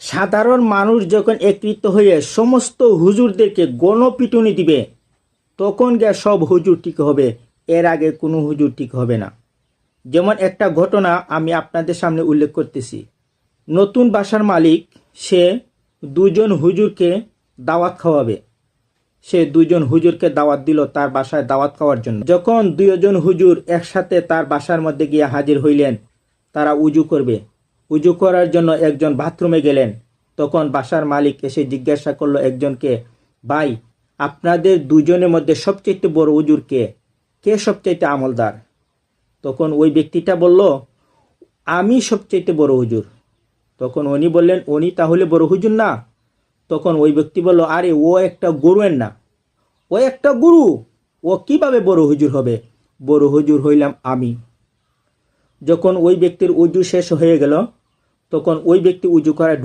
সাধারণ মানুষ যখন একত্রিত হয়ে সমস্ত হুজুরদেরকে গণপিটুনি দিবে, তখন গিয়ে সব হুজুর ঠিক হবে, এর আগে কোনো হুজুর ঠিক হবে না। যেমন একটা ঘটনা আমি আপনাদের সামনে উল্লেখ করতেছি। নতুন বাসার মালিক সে দুজন হুজুরকে দাওয়াত খাওয়াবে। সে দুজন হুজুরকে দাওয়াত দিল তার বাসায় দাওয়াত খাওয়ার জন্য। যখন দুজন হুজুর একসাথে তার বাসার মধ্যে গিয়ে হাজির হইলেন, তারা উজু করবে। উজু করার জন্য একজন বাথরুমে গেলেন। তখন বাসার মালিক এসে জিজ্ঞাসা করলো একজনকে, ভাই, আপনাদের দুজনের মধ্যে সবচেয়ে বড় হুজুর কে? কে সবচেয়ে আমলদার? তখন ওই ব্যক্তিটা বলল, আমি সবচেয়ে বড় হুজুর। তখন উনি বললেন, উনি তাহলে বড় হুজুর না? তখন ওই ব্যক্তি বলল, আরে ও একটা গুরুয়ের না, ও একটা গুরু, ও কিভাবে বড় হুজুর হবে? বড় হুজুর হইলাম আমি। যখন ওই ব্যক্তির উজু শেষ হয়ে গেল, তখন ওই ব্যক্তি উজু করায়